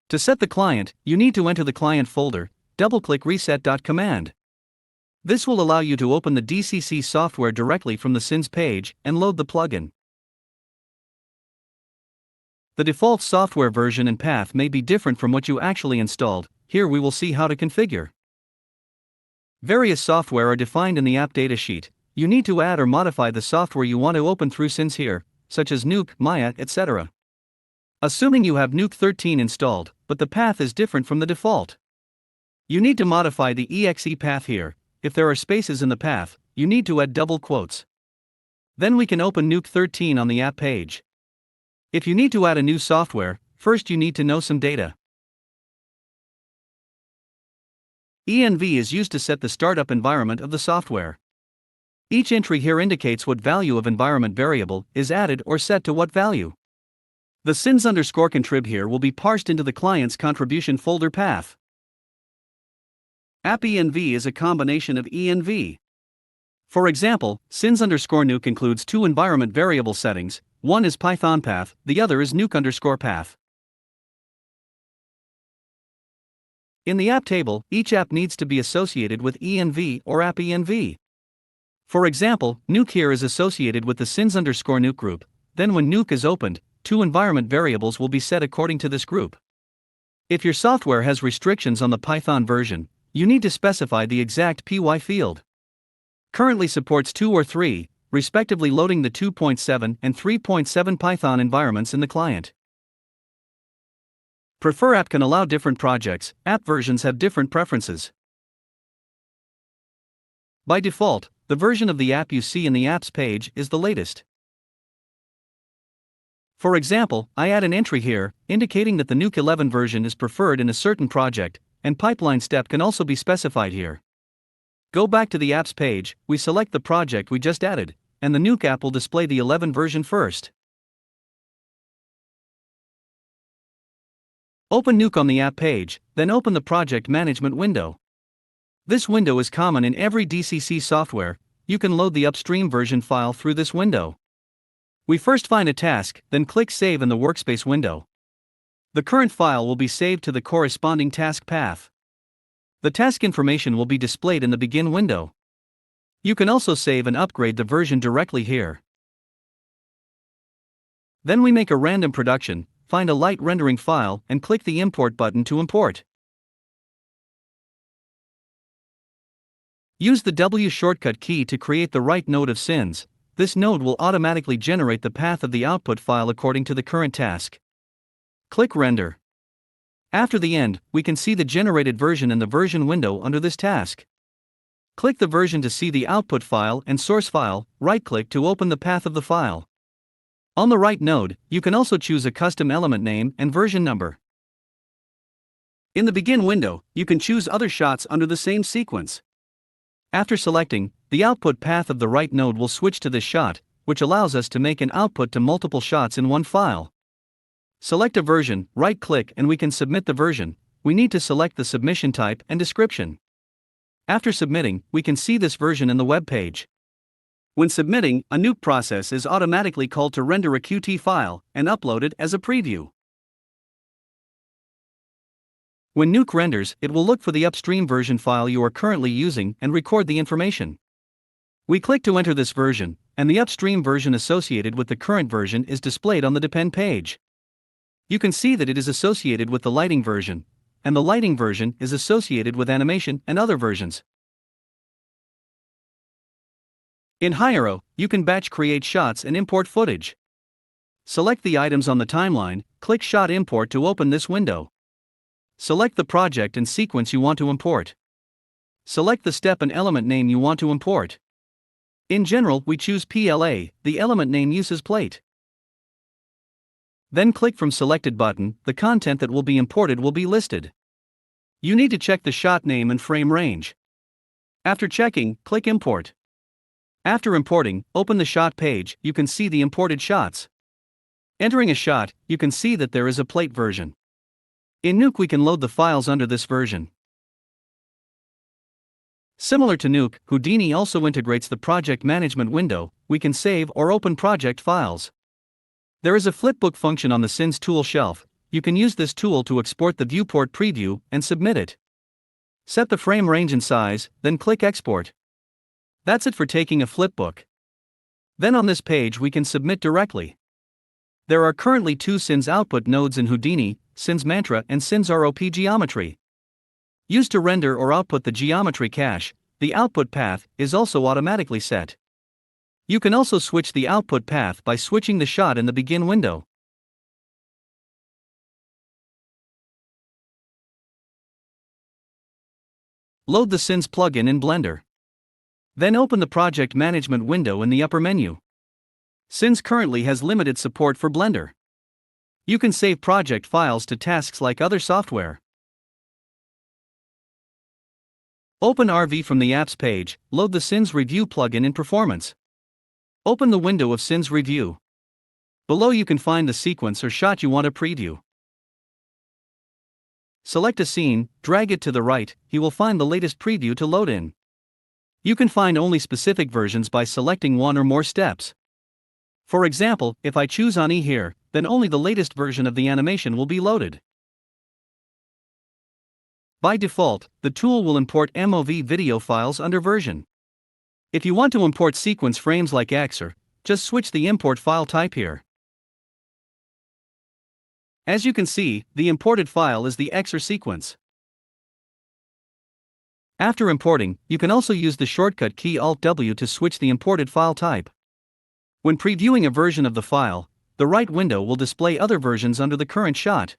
To set the client, you need to enter the client folder, double-click reset.command. This will allow you to open the DCC software directly from the Sins page and load the plugin. The default software version and path may be different from what you actually installed. Here we will see how to configure. Various software are defined in the app datasheet. You need to add or modify the software you want to open through Sins here, such as Nuke, Maya, etc. Assuming you have Nuke 13 installed, but the path is different from the default. You need to modify the exe path here. If there are spaces in the path, you need to add double quotes. Then we can open Nuke 13 on the app page. If you need to add a new software, first you need to know some data. env is used to set the startup environment of the software. Each entry here indicates what value of environment variable is added or set to what value. The sins_contrib here will be parsed into the client's contribution folder path. App env is a combination of env. For example, sins_nuke includes two environment variable settings, one is Python path, the other is nuke_path. In the app table, each app needs to be associated with env or app env. For example, Nuke here is associated with the sins_nuke group, then when Nuke is opened, two environment variables will be set according to this group. If your software has restrictions on the Python version, you need to specify the exact py field. Currently supports 2 or 3, respectively loading the 2.7 and 3.7 Python environments in the client. Prefer app can allow different projects, app versions have different preferences. By default, the version of the app you see in the apps page is the latest. For example, I add an entry here, indicating that the Nuke 11 version is preferred in a certain project, and pipeline step can also be specified here. Go back to the apps page, we select the project we just added, and the Nuke app will display the 11 version first. Open Nuke on the app page, then open the project management window. This window is common in every DCC software. You can load the upstream version file through this window. We first find a task, then click Save in the workspace window. The current file will be saved to the corresponding task path. The task information will be displayed in the Begin window. You can also save and upgrade the version directly here. Then we make a random production, find a light rendering file, and click the Import button to import. Use the W shortcut key to create the right node of Sins. This node will automatically generate the path of the output file according to the current task. Click Render. After the end, we can see the generated version in the version window under this task. Click the version to see the output file and source file, right-click to open the path of the file. On the right node, you can also choose a custom element name and version number. In the Begin window, you can choose other shots under the same sequence. After selecting, the output path of the right node will switch to this shot, which allows us to make an output to multiple shots in one file. Select a version, right-click, and we can submit the version. We need to select the submission type and description. After submitting, we can see this version in the web page. When submitting, a Nuke process is automatically called to render a Qt file and upload it as a preview. When Nuke renders, it will look for the upstream version file you are currently using and record the information. We click to enter this version, and the upstream version associated with the current version is displayed on the Depend page. You can see that it is associated with the lighting version, and the lighting version is associated with animation and other versions. In Hiero, you can batch create shots and import footage. Select the items on the timeline, click Shot Import to open this window. Select the project and sequence you want to import. Select the step and element name you want to import. In general, we choose PLA, the element name uses plate. Then click from Selected button, the content that will be imported will be listed. You need to check the shot name and frame range. After checking, click Import. After importing, open the shot page, you can see the imported shots. Entering a shot, you can see that there is a plate version. In Nuke we can load the files under this version. Similar to Nuke, Houdini also integrates the project management window. We can save or open project files. There is a flipbook function on the Sins tool shelf. you can use this tool to export the viewport preview and submit it. Set the frame range and size, then click Export. That's it for taking a flipbook. Then on this page we can submit directly. There are currently 2 Sins output nodes in Houdini, Sins Mantra and Sins ROP Geometry. Used to render or output the geometry cache, the output path is also automatically set. You can also switch the output path by switching the shot in the Begin window. Load the Sins plugin in Blender. Then open the Project Management window in the upper menu. Sins currently has limited support for Blender. You can save project files to tasks like other software. Open RV from the Apps page, load the Sins Review plugin in Performance. Open the window of Sins Review. Below you can find the sequence or shot you want to preview. Select a scene, drag it to the right, you will find the latest preview to load in. You can find only specific versions by selecting one or more steps. For example, if I choose on E here, then only the latest version of the animation will be loaded. By default, the tool will import MOV video files under version. If you want to import sequence frames like XR, just switch the import file type here. As you can see, the imported file is the XR sequence. After importing, you can also use the shortcut key Alt-W to switch the imported file type. When previewing a version of the file, the right window will display other versions under the current shot.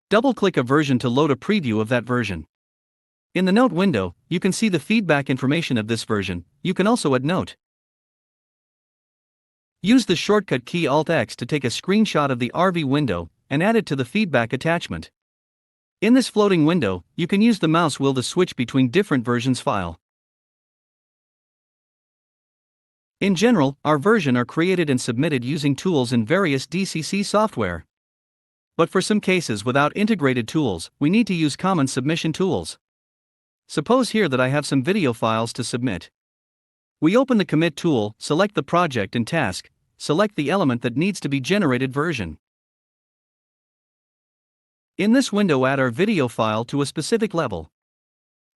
Double-click a version to load a preview of that version. In the Note window, you can see the feedback information of this version. You can also add note. Use the shortcut key Alt-X to take a screenshot of the RV window and add it to the feedback attachment. In this floating window, you can use the mouse wheel to switch between different versions file. In general, our versions are created and submitted using tools in various DCC software. But for some cases without integrated tools, we need to use common submission tools. Suppose here that I have some video files to submit. We open the Commit tool, select the project and task, select the element that needs to be generated version. In this window, add our video file to a specific level.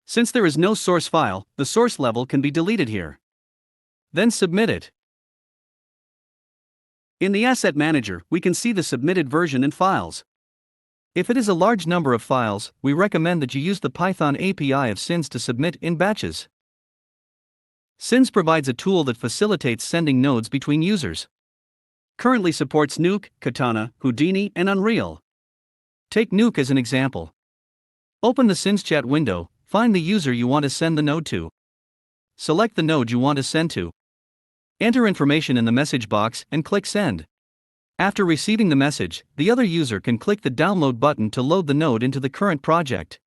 Since there is no source file, the source level can be deleted here. Then submit it. In the Asset Manager, we can see the submitted version and files. If it is a large number of files, we recommend that you use the Python API of Sins to submit in batches. Sins provides a tool that facilitates sending nodes between users. Currently supports Nuke, Katana, Houdini, and Unreal. Take Nuke as an example. Open the Sins chat window, find the user you want to send the node to. Select the node you want to send to. Enter information in the message box and click Send. After receiving the message, the other user can click the download button to load the node into the current project.